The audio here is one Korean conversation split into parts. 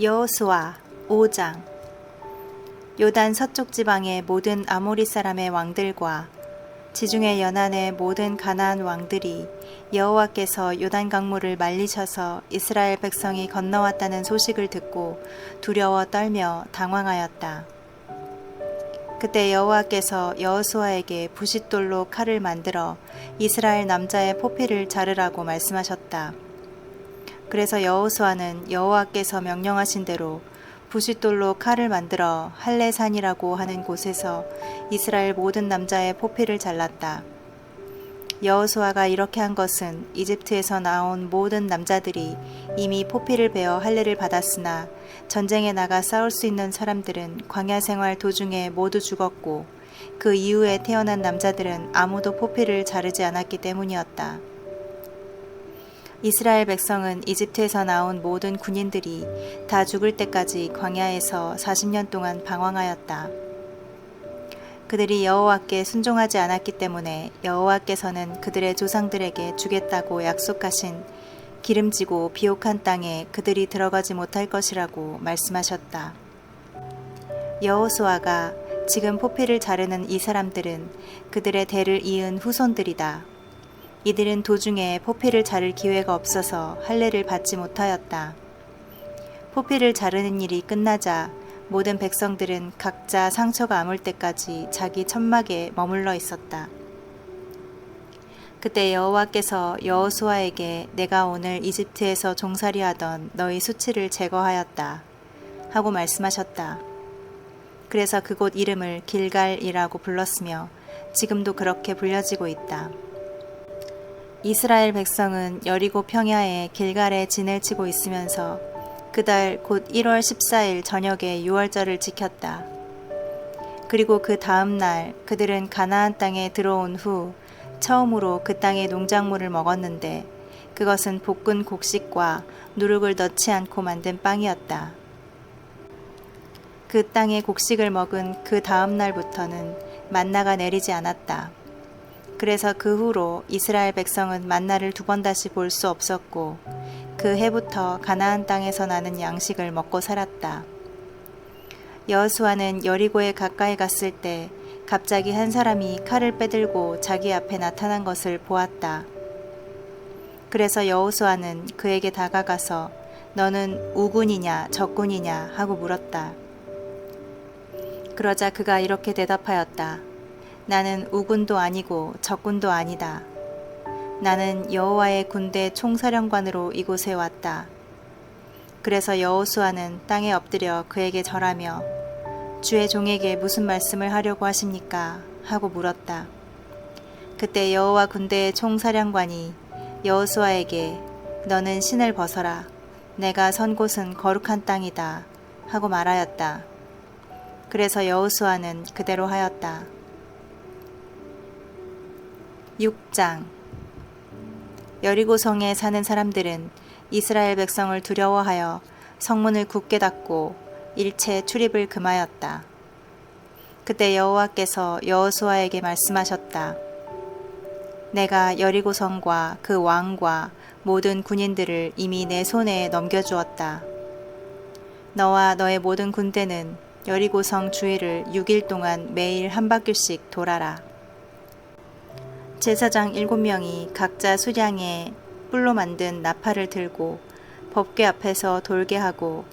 여호수아 5장. 요단 서쪽 지방의 모든 아모리 사람의 왕들과 지중해 연안의 모든 가나안 왕들이 여호와께서 요단 강물을 말리셔서 이스라엘 백성이 건너왔다는 소식을 듣고 두려워 떨며 당황하였다. 그때 여호와께서 여호수아에게 부싯돌로 칼을 만들어 이스라엘 남자의 포피를 자르라고 말씀하셨다. 그래서 여호수아는 여호와께서 명령하신 대로 부싯돌로 칼을 만들어 할레산이라고 하는 곳에서 이스라엘 모든 남자의 포피를 잘랐다. 여호수아가 이렇게 한 것은 이집트에서 나온 모든 남자들이 이미 포피를 베어 할례를 받았으나 전쟁에 나가 싸울 수 있는 사람들은 광야 생활 도중에 모두 죽었고 그 이후에 태어난 남자들은 아무도 포피를 자르지 않았기 때문이었다. 이스라엘 백성은 이집트에서 나온 모든 군인들이 다 죽을 때까지 광야에서 40년 동안 방황하였다. 그들이 여호와께 순종하지 않았기 때문에 여호와께서는 그들의 조상들에게 주겠다고 약속하신 기름지고 비옥한 땅에 그들이 들어가지 못할 것이라고 말씀하셨다. 여호수아가 지금 포피를 자르는 이 사람들은 그들의 대를 이은 후손들이다. 이들은 도중에 포피를 자를 기회가 없어서 할례를 받지 못하였다. 포피를 자르는 일이 끝나자 모든 백성들은 각자 상처가 아물 때까지 자기 천막에 머물러 있었다. 그때 여호와께서 여호수아에게 내가 오늘 이집트에서 종살이하던 너희 수치를 제거하였다 하고 말씀하셨다. 그래서 그곳 이름을 길갈이라고 불렀으며 지금도 그렇게 불려지고 있다. 이스라엘 백성은 여리고 평야의 길갈에 진을 치고 있으면서 그달 곧 1월 14일 저녁에 유월절을 지켰다. 그리고 그 다음 날 그들은 가나안 땅에 들어온 후 처음으로 그 땅의 농작물을 먹었는데 그것은 볶은 곡식과 누룩을 넣지 않고 만든 빵이었다. 그 땅의 곡식을 먹은 그 다음 날부터는 만나가 내리지 않았다. 그래서 그 후로 이스라엘 백성은 만나를 두 번 다시 볼 수 없었고 그 해부터 가나안 땅에서 나는 양식을 먹고 살았다. 여호수아는 여리고에 가까이 갔을 때 갑자기 한 사람이 칼을 빼들고 자기 앞에 나타난 것을 보았다. 그래서 여호수아는 그에게 다가가서 너는 우군이냐 적군이냐 하고 물었다. 그러자 그가 이렇게 대답하였다. 나는 우군도 아니고 적군도 아니다. 나는 여호와의 군대 총사령관으로 이곳에 왔다. 그래서 여호수아는 땅에 엎드려 그에게 절하며 주의 종에게 무슨 말씀을 하려고 하십니까? 하고 물었다. 그때 여호와 군대의 총사령관이 여호수아에게 너는 신을 벗어라. 내가 선 곳은 거룩한 땅이다. 하고 말하였다. 그래서 여호수아는 그대로 하였다. 6장. 여리고성에 사는 사람들은 이스라엘 백성을 두려워하여 성문을 굳게 닫고 일체 출입을 금하였다. 그때 여호와께서 여호수아에게 말씀하셨다. 내가 여리고성과 그 왕과 모든 군인들을 이미 내 손에 넘겨주었다. 너와 너의 모든 군대는 여리고성 주위를 6일 동안 매일 한 바퀴씩 돌아라. 제사장 7명이 각자 수량에 뿔로 만든 나팔을 들고 법궤 앞에서 돌게 하고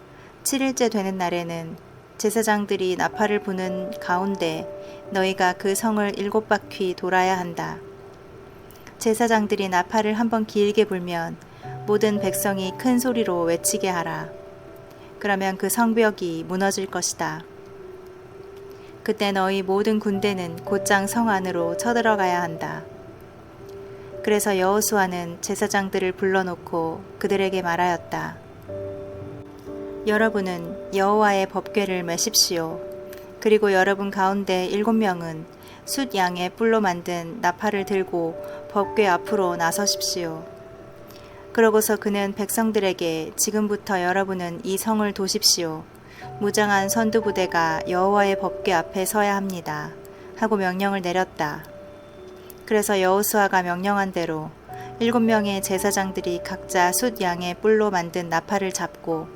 7일째 되는 날에는 제사장들이 나팔을 부는 가운데 너희가 그 성을 7바퀴 돌아야 한다. 제사장들이 나팔을 한번 길게 불면 모든 백성이 큰 소리로 외치게 하라. 그러면 그 성벽이 무너질 것이다. 그때 너희 모든 군대는 곧장 성 안으로 쳐들어가야 한다. 그래서 여호수아는 제사장들을 불러놓고 그들에게 말하였다. 여러분은 여호와의 법궤를 메십시오. 그리고 여러분 가운데 7명은 숫 양의 뿔로 만든 나팔을 들고 법궤 앞으로 나서십시오. 그러고서 그는 백성들에게 지금부터 여러분은 이 성을 도십시오. 무장한 선두부대가 여호와의 법궤 앞에 서야 합니다. 하고 명령을 내렸다. 그래서 여호수아가 명령한 대로 7명의 제사장들이 각자 숫 양의 뿔로 만든 나팔을 잡고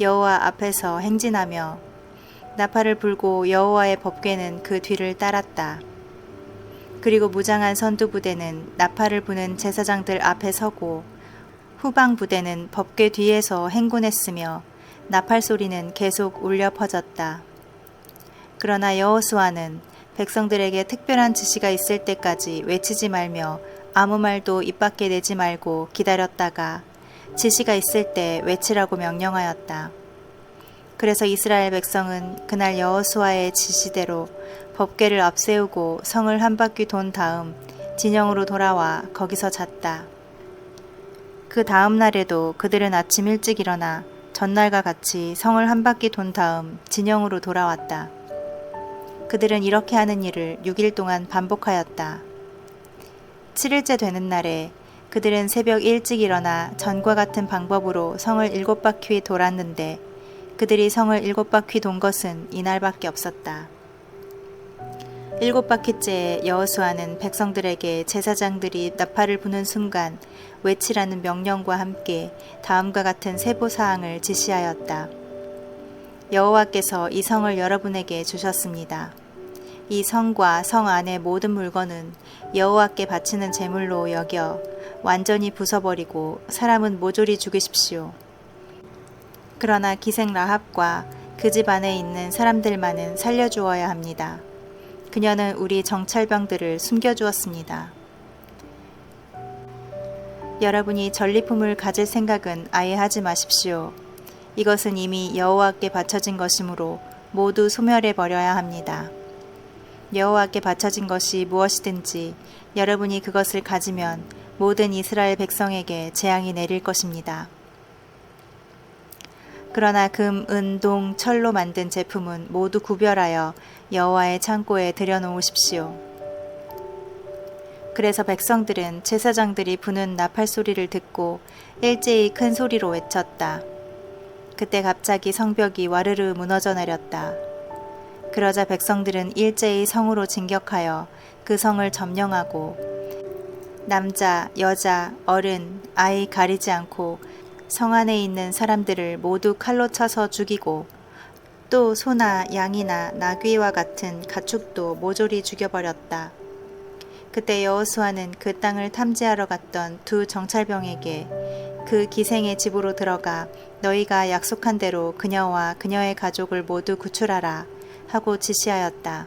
여호와 앞에서 행진하며 나팔을 불고 여호와의 법궤는 그 뒤를 따랐다. 그리고 무장한 선두 부대는 나팔을 부는 제사장들 앞에 서고 후방 부대는 법궤 뒤에서 행군했으며 나팔 소리는 계속 울려 퍼졌다. 그러나 여호수아는 백성들에게 특별한 지시가 있을 때까지 외치지 말며 아무 말도 입 밖에 내지 말고 기다렸다가 지시가 있을 때 외치라고 명령하였다. 그래서 이스라엘 백성은 그날 여호수아의 지시대로 법궤를 앞세우고 성을 한 바퀴 돈 다음 진영으로 돌아와 거기서 잤다. 그 다음 날에도 그들은 아침 일찍 일어나 전날과 같이 성을 한 바퀴 돈 다음 진영으로 돌아왔다. 그들은 이렇게 하는 일을 6일 동안 반복하였다. 7일째 되는 날에 그들은 새벽 일찍 일어나 전과 같은 방법으로 성을 7바퀴 돌았는데 그들이 성을 7바퀴 돈 것은 이날밖에 없었다. 7바퀴째에 여호수아는 백성들에게 제사장들이 나팔을 부는 순간 외치라는 명령과 함께 다음과 같은 세부사항을 지시하였다. 여호와께서 이 성을 여러분에게 주셨습니다. 이 성과 성 안의 모든 물건은 여호와께 바치는 제물로 여겨 완전히 부숴버리고 사람은 모조리 죽이십시오. 그러나 기생 라합과 그 집 안에 있는 사람들만은 살려주어야 합니다. 그녀는 우리 정찰병들을 숨겨주었습니다. 여러분이 전리품을 가질 생각은 아예 하지 마십시오. 이것은 이미 여호와께 바쳐진 것이므로 모두 소멸해 버려야 합니다. 여호와께 바쳐진 것이 무엇이든지 여러분이 그것을 가지면 모든 이스라엘 백성에게 재앙이 내릴 것입니다. 그러나 금, 은, 동, 철로 만든 제품은 모두 구별하여 여호와의 창고에 들여놓으십시오. 그래서 백성들은 제사장들이 부는 나팔 소리를 듣고 일제히 큰 소리로 외쳤다. 그때 갑자기 성벽이 와르르 무너져 내렸다. 그러자 백성들은 일제히 성으로 진격하여 그 성을 점령하고 남자, 여자, 어른, 아이 가리지 않고 성 안에 있는 사람들을 모두 칼로 쳐서 죽이고 또 소나 양이나 나귀와 같은 가축도 모조리 죽여버렸다. 그때 여호수아는 그 땅을 탐지하러 갔던 두 정찰병에게 그 기생의 집으로 들어가 너희가 약속한 대로 그녀와 그녀의 가족을 모두 구출하라 하고 지시하였다.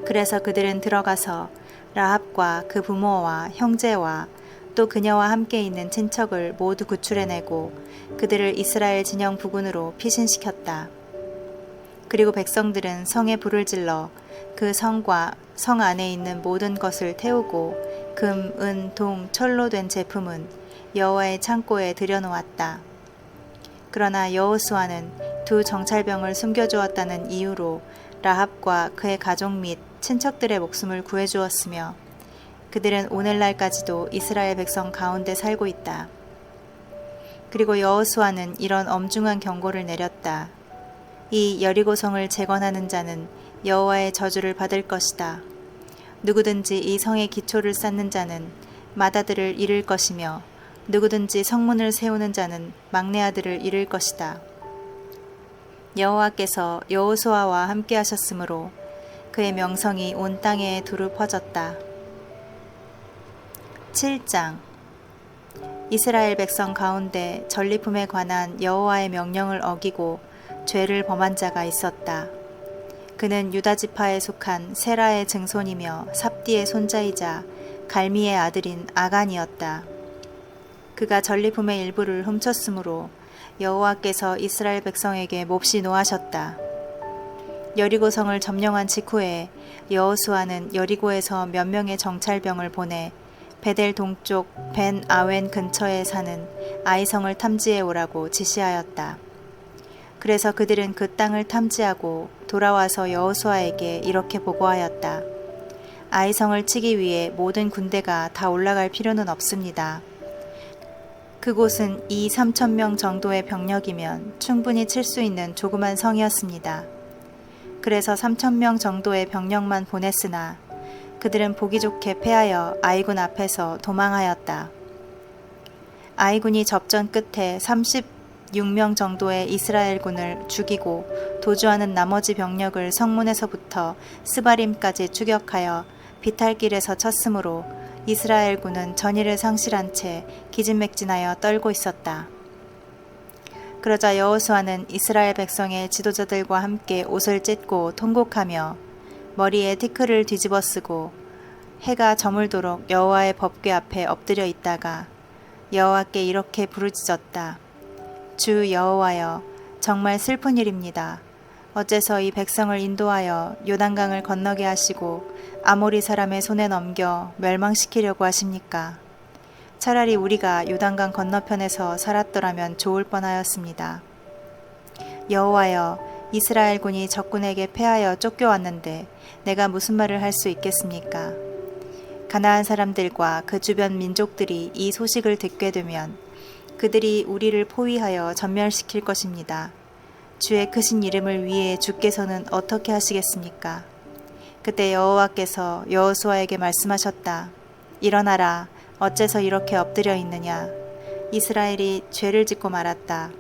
그래서 그들은 들어가서 라합과 그 부모와 형제와 또 그녀와 함께 있는 친척을 모두 구출해내고 그들을 이스라엘 진영 부근으로 피신시켰다. 그리고 백성들은 성에 불을 질러 그 성과 성 안에 있는 모든 것을 태우고 금, 은, 동, 철로 된 제품은 여호와의 창고에 들여놓았다. 그러나 여호수아는 두 정찰병을 숨겨주었다는 이유로 라합과 그의 가족 및 친척들의 목숨을 구해주었으며 그들은 오늘날까지도 이스라엘 백성 가운데 살고 있다. 그리고 여호수아는 이런 엄중한 경고를 내렸다. 이 여리고성을 재건하는 자는 여호와의 저주를 받을 것이다. 누구든지 이 성의 기초를 쌓는 자는 맏아들을 잃을 것이며 누구든지 성문을 세우는 자는 막내 아들을 잃을 것이다. 여호와께서 여호수아와 함께 하셨으므로 그의 명성이 온 땅에 두루 퍼졌다. 7장 이스라엘 백성 가운데 전리품에 관한 여호와의 명령을 어기고 죄를 범한 자가 있었다. 그는 유다 지파에 속한 세라의 증손이며 삽디의 손자이자 갈미의 아들인 아간이었다. 그가 전리품의 일부를 훔쳤으므로 여호와께서 이스라엘 백성에게 몹시 노하셨다. 여리고성을 점령한 직후에 여호수아는 여리고에서 몇 명의 정찰병을 보내 베델 동쪽 벤 아웬 근처에 사는 아이성을 탐지해 오라고 지시하였다. 그래서 그들은 그 땅을 탐지하고 돌아와서 여호수아에게 이렇게 보고하였다. 아이성을 치기 위해 모든 군대가 다 올라갈 필요는 없습니다. 그곳은 3,000명 정도의 병력이면 충분히 칠 수 있는 조그만 성이었습니다. 그래서 3,000명 정도의 병력만 보냈으나 그들은 보기 좋게 패하여 아이군 앞에서 도망하였다. 아이군이 접전 끝에 6명 정도의 이스라엘군을 죽이고 도주하는 나머지 병력을 성문에서부터 스바림까지 추격하여 비탈길에서 쳤으므로 이스라엘군은 전의를 상실한 채 기진맥진하여 떨고 있었다. 그러자 여호수아는 이스라엘 백성의 지도자들과 함께 옷을 찢고 통곡하며 머리에 티끌을 뒤집어 쓰고 해가 저물도록 여호와의 법궤 앞에 엎드려 있다가 여호와께 이렇게 부르짖었다. 주 여호와여, 정말 슬픈 일입니다. 어째서 이 백성을 인도하여 요단강을 건너게 하시고 아모리 사람의 손에 넘겨 멸망시키려고 하십니까? 차라리 우리가 요단강 건너편에서 살았더라면 좋을 뻔하였습니다. 여호와여, 이스라엘군이 적군에게 패하여 쫓겨왔는데 내가 무슨 말을 할 수 있겠습니까? 가나안 사람들과 그 주변 민족들이 이 소식을 듣게 되면 그들이 우리를 포위하여 전멸시킬 것입니다. 주의 크신 이름을 위해 주께서는 어떻게 하시겠습니까? 그때 여호와께서 여호수아에게 말씀하셨다. 일어나라. 어째서 이렇게 엎드려 있느냐? 이스라엘이 죄를 짓고 말았다.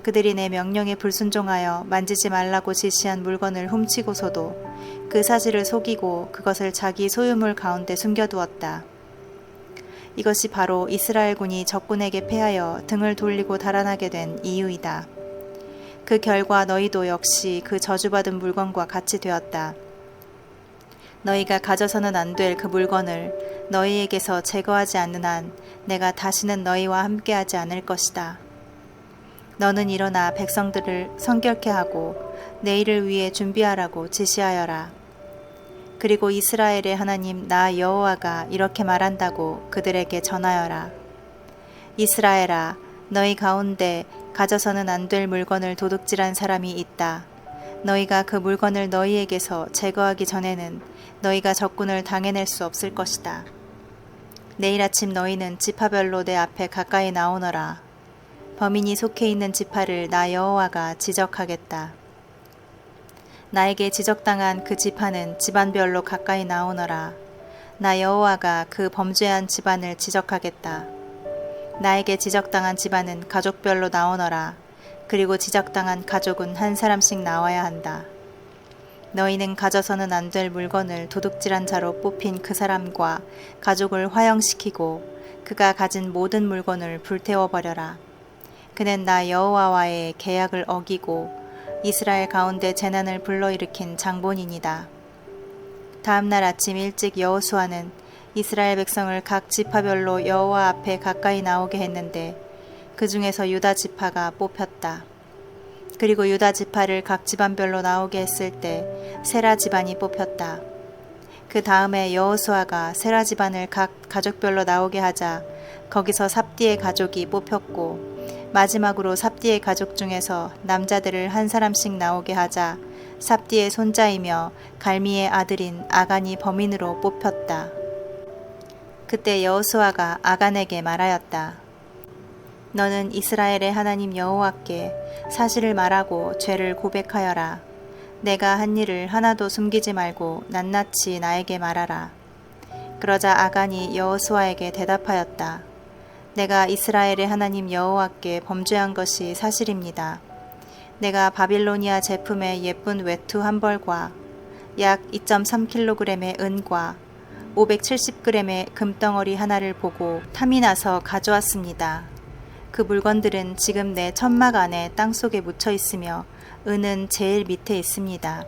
그들이 내 명령에 불순종하여 만지지 말라고 지시한 물건을 훔치고서도 그 사실을 속이고 그것을 자기 소유물 가운데 숨겨두었다. 이것이 바로 이스라엘군이 적군에게 패하여 등을 돌리고 달아나게 된 이유이다. 그 결과 너희도 역시 그 저주받은 물건과 같이 되었다. 너희가 가져서는 안 될 그 물건을 너희에게서 제거하지 않는 한 내가 다시는 너희와 함께하지 않을 것이다. 너는 일어나 백성들을 성결케 하고 내일을 위해 준비하라고 지시하여라. 그리고 이스라엘의 하나님 나 여호와가 이렇게 말한다고 그들에게 전하여라. 이스라엘아, 너희 가운데 가져서는 안 될 물건을 도둑질한 사람이 있다. 너희가 그 물건을 너희에게서 제거하기 전에는 너희가 적군을 당해낼 수 없을 것이다. 내일 아침 너희는 지파별로 내 앞에 가까이 나오너라. 범인이 속해 있는 지파를 나 여호와가 지적하겠다. 나에게 지적당한 그 지파는 집안별로 가까이 나오너라. 나 여호와가 그 범죄한 집안을 지적하겠다. 나에게 지적당한 집안은 가족별로 나오너라. 그리고 지적당한 가족은 한 사람씩 나와야 한다. 너희는 가져서는 안 될 물건을 도둑질한 자로 뽑힌 그 사람과 가족을 화형시키고 그가 가진 모든 물건을 불태워버려라. 그는 나 여호와와의 계약을 어기고 이스라엘 가운데 재난을 불러일으킨 장본인이다. 다음 날 아침 일찍 여호수아는 이스라엘 백성을 각 지파별로 여호와 앞에 가까이 나오게 했는데 그 중에서 유다 지파가 뽑혔다. 그리고 유다 지파를 각 집안별로 나오게 했을 때 세라 집안이 뽑혔다. 그 다음에 여호수아가 세라 집안을 각 가족별로 나오게 하자 거기서 삽디의 가족이 뽑혔고 마지막으로 삽디의 가족 중에서 남자들을 한 사람씩 나오게 하자 삽디의 손자이며 갈미의 아들인 아간이 범인으로 뽑혔다. 그때 여호수아가 아간에게 말하였다. 너는 이스라엘의 하나님 여호와께 사실을 말하고 죄를 고백하여라. 내가 한 일을 하나도 숨기지 말고 낱낱이 나에게 말하라. 그러자 아간이 여호수아에게 대답하였다. 내가 이스라엘의 하나님 여호와께 범죄한 것이 사실입니다. 내가 바빌로니아 제품의 예쁜 외투 한 벌과 약 2.3kg의 은과 570g의 금덩어리 하나를 보고 탐이 나서 가져왔습니다. 그 물건들은 지금 내 천막 안에 땅속에 묻혀 있으며 은은 제일 밑에 있습니다.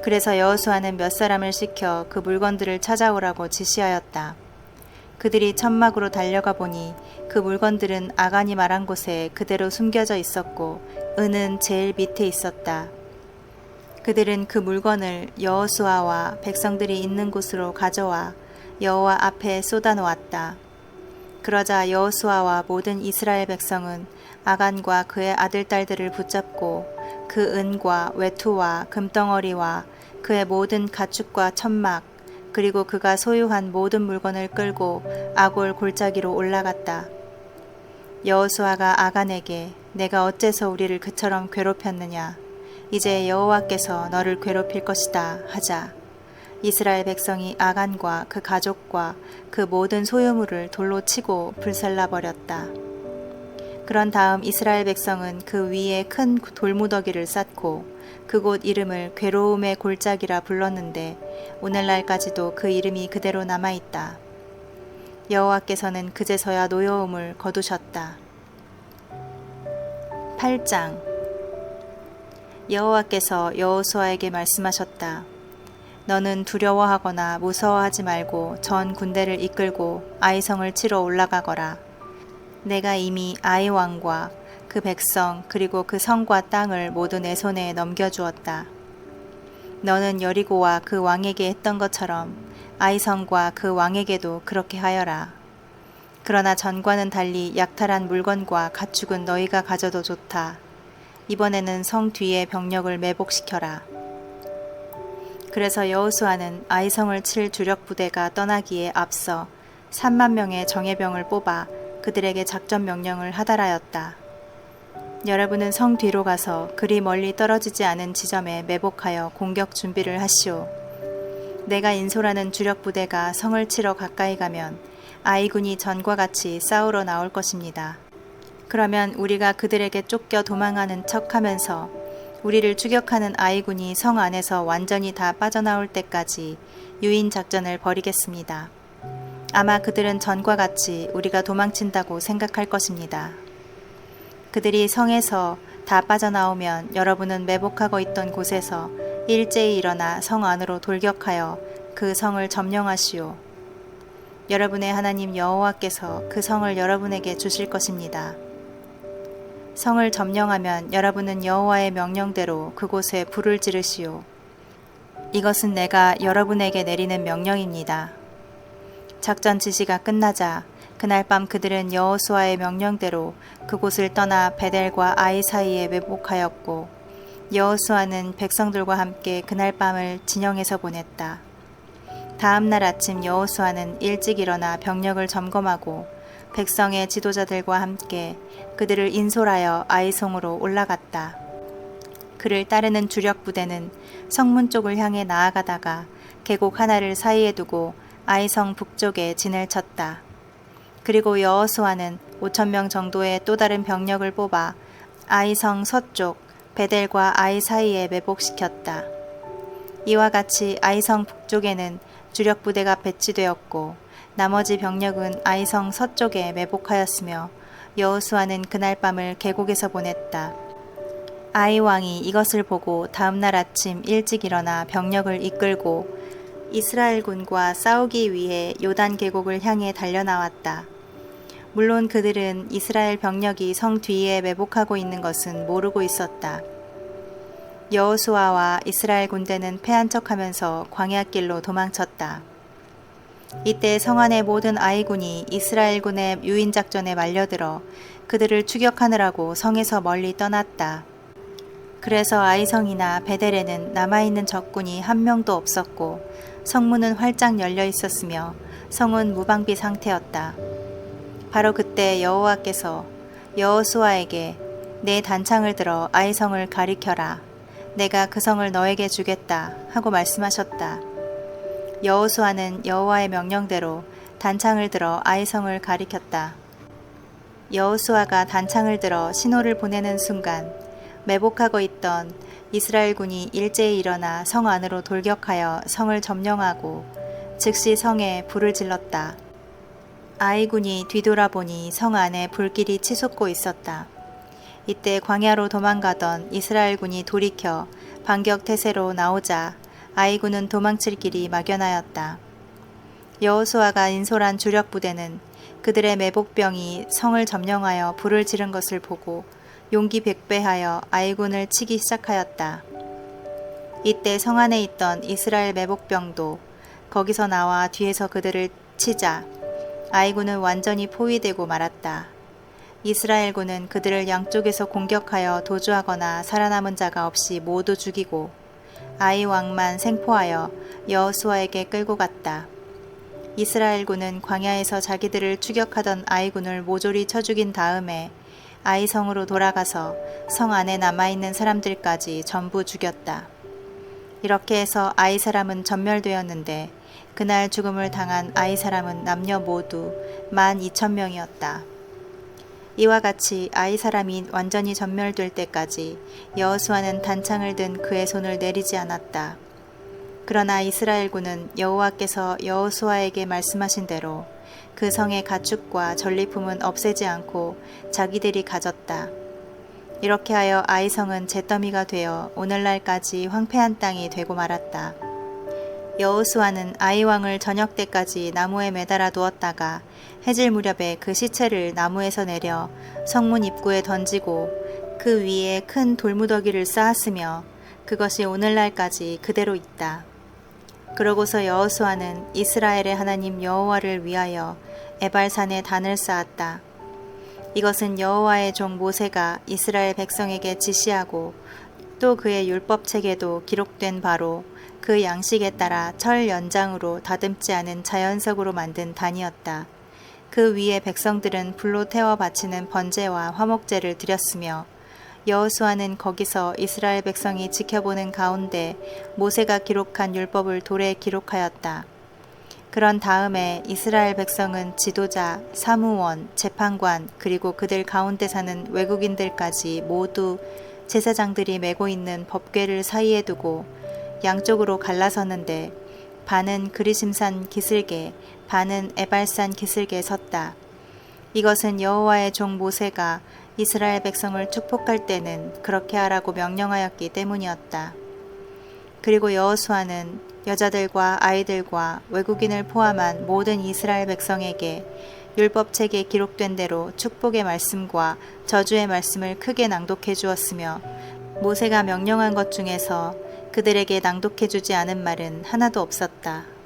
그래서 여호수아는 몇 사람을 시켜 그 물건들을 찾아오라고 지시하였다. 그들이 천막으로 달려가 보니 그 물건들은 아간이 말한 곳에 그대로 숨겨져 있었고 은은 제일 밑에 있었다. 그들은 그 물건을 여호수아와 백성들이 있는 곳으로 가져와 여호와 앞에 쏟아 놓았다. 그러자 여호수아와 모든 이스라엘 백성은 아간과 그의 아들 딸들을 붙잡고 그 은과 외투와 금덩어리와 그의 모든 가축과 천막 그리고 그가 소유한 모든 물건을 끌고 아골 골짜기로 올라갔다. 여호수아가 아간에게 내가 어째서 우리를 그처럼 괴롭혔느냐? 이제 여호와께서 너를 괴롭힐 것이다 하자 이스라엘 백성이 아간과 그 가족과 그 모든 소유물을 돌로 치고 불살라 버렸다. 그런 다음 이스라엘 백성은 그 위에 큰 돌무더기를 쌓고 그곳 이름을 괴로움의 골짜기라 불렀는데 오늘날까지도 그 이름이 그대로 남아있다. 여호와께서는 그제서야 노여움을 거두셨다. 8장. 여호와께서 여호수아에게 말씀하셨다. 너는 두려워하거나 무서워하지 말고 전 군대를 이끌고 아이성을 치러 올라가거라. 내가 이미 아이 왕과 그 백성 그리고 그 성과 땅을 모두 내 손에 넘겨주었다. 너는 여리고와 그 왕에게 했던 것처럼 아이성과 그 왕에게도 그렇게 하여라. 그러나 전과는 달리 약탈한 물건과 가축은 너희가 가져도 좋다. 이번에는 성 뒤에 병력을 매복시켜라. 그래서 여호수아는 아이성을 칠 주력 부대가 떠나기에 앞서 3만 명의 정예병을 뽑아 그들에게 작전 명령을 하달하였다. 여러분은 성 뒤로 가서 그리 멀리 떨어지지 않은 지점에 매복하여 공격 준비를 하시오. 내가 인솔하는 주력 부대가 성을 치러 가까이 가면 아이군이 전과 같이 싸우러 나올 것입니다. 그러면 우리가 그들에게 쫓겨 도망하는 척하면서 우리를 추격하는 아이군이 성 안에서 완전히 다 빠져나올 때까지 유인 작전을 벌이겠습니다. 아마 그들은 전과 같이 우리가 도망친다고 생각할 것입니다. 그들이 성에서 다 빠져나오면 여러분은 매복하고 있던 곳에서 일제히 일어나 성 안으로 돌격하여 그 성을 점령하시오. 여러분의 하나님 여호와께서 그 성을 여러분에게 주실 것입니다. 성을 점령하면 여러분은 여호와의 명령대로 그곳에 불을 지르시오. 이것은 내가 여러분에게 내리는 명령입니다. 작전 지시가 끝나자 그날 밤 그들은 여호수아의 명령대로 그곳을 떠나 베델과 아이 사이에 매복하였고 여호수아는 백성들과 함께 그날 밤을 진영에서 보냈다. 다음 날 아침 여호수아는 일찍 일어나 병력을 점검하고 백성의 지도자들과 함께 그들을 인솔하여 아이성으로 올라갔다. 그를 따르는 주력 부대는 성문 쪽을 향해 나아가다가 계곡 하나를 사이에 두고 아이성 북쪽에 진을 쳤다. 그리고 여호수아는 5,000명 정도의 또 다른 병력을 뽑아 아이성 서쪽 베델과 아이 사이에 매복시켰다. 이와 같이 아이성 북쪽에는 주력 부대가 배치되었고 나머지 병력은 아이성 서쪽에 매복하였으며 여호수아는 그날 밤을 계곡에서 보냈다. 아이 왕이 이것을 보고 다음날 아침 일찍 일어나 병력을 이끌고 이스라엘군과 싸우기 위해 요단 계곡을 향해 달려나왔다. 물론 그들은 이스라엘 병력이 성 뒤에 매복하고 있는 것은 모르고 있었다. 여호수아와 이스라엘 군대는 패한 척하면서 광야길로 도망쳤다. 이때 성 안의 모든 아이군이 이스라엘군의 유인작전에 말려들어 그들을 추격하느라고 성에서 멀리 떠났다. 그래서 아이성이나 베델에는 남아있는 적군이 한 명도 없었고 성문은 활짝 열려 있었으며 성은 무방비 상태였다. 바로 그때 여호와께서 여호수아에게 내 단창을 들어 아이성을 가리켜라. 내가 그 성을 너에게 주겠다 하고 말씀하셨다. 여호수아는 여호와의 명령대로 단창을 들어 아이성을 가리켰다. 여호수아가 단창을 들어 신호를 보내는 순간 매복하고 있던 이스라엘군이 일제히 일어나 성 안으로 돌격하여 성을 점령하고 즉시 성에 불을 질렀다. 아이군이 뒤돌아보니 성 안에 불길이 치솟고 있었다. 이때 광야로 도망가던 이스라엘군이 돌이켜 반격태세로 나오자 아이군은 도망칠 길이 막연하였다. 여호수아가 인솔한 주력 부대는 그들의 매복병이 성을 점령하여 불을 지른 것을 보고 용기 백배하여 아이군을 치기 시작하였다. 이때 성 안에 있던 이스라엘 매복병도 거기서 나와 뒤에서 그들을 치자 아이군은 완전히 포위되고 말았다. 이스라엘군은 그들을 양쪽에서 공격하여 도주하거나 살아남은 자가 없이 모두 죽이고 아이 왕만 생포하여 여호수아에게 끌고 갔다. 이스라엘군은 광야에서 자기들을 추격하던 아이군을 모조리 쳐 죽인 다음에 아이성으로 돌아가서 성 안에 남아있는 사람들까지 전부 죽였다. 이렇게 해서 아이 사람은 전멸되었는데 그날 죽음을 당한 아이 사람은 남녀 모두 12,000명이었다. 이와 같이 아이 사람이 완전히 전멸될 때까지 여호수아는 단창을 든 그의 손을 내리지 않았다. 그러나 이스라엘군은 여호와께서 여호수아에게 말씀하신 대로 그 성의 가축과 전리품은 없애지 않고 자기들이 가졌다. 이렇게 하여 아이 성은 잿더미가 되어 오늘날까지 황폐한 땅이 되고 말았다. 여호수아는 아이 왕을 저녁 때까지 나무에 매달아 두었다가 해질 무렵에 그 시체를 나무에서 내려 성문 입구에 던지고 그 위에 큰 돌무더기를 쌓았으며 그것이 오늘날까지 그대로 있다. 그러고서 여호수아는 이스라엘의 하나님 여호와를 위하여 에발산에 단을 쌓았다. 이것은 여호와의 종 모세가 이스라엘 백성에게 지시하고 또 그의 율법책에도 기록된 바로 그 양식에 따라 철 연장으로 다듬지 않은 자연석으로 만든 단이었다. 그 위에 백성들은 불로 태워 바치는 번제와 화목제를 드렸으며 여호수아는 거기서 이스라엘 백성이 지켜보는 가운데 모세가 기록한 율법을 돌에 기록하였다. 그런 다음에 이스라엘 백성은 지도자, 사무원, 재판관 그리고 그들 가운데 사는 외국인들까지 모두 제사장들이 메고 있는 법궤를 사이에 두고 양쪽으로 갈라섰는데 반은 그리심산 기슭에 반은 에발산 기슭에 섰다. 이것은 여호와의 종 모세가 이스라엘 백성을 축복할 때는 그렇게 하라고 명령하였기 때문이었다. 그리고 여호수아는 여자들과 아이들과 외국인을 포함한 모든 이스라엘 백성에게 율법책에 기록된 대로 축복의 말씀과 저주의 말씀을 크게 낭독해 주었으며 모세가 명령한 것 중에서 그들에게 낭독해 주지 않은 말은 하나도 없었다.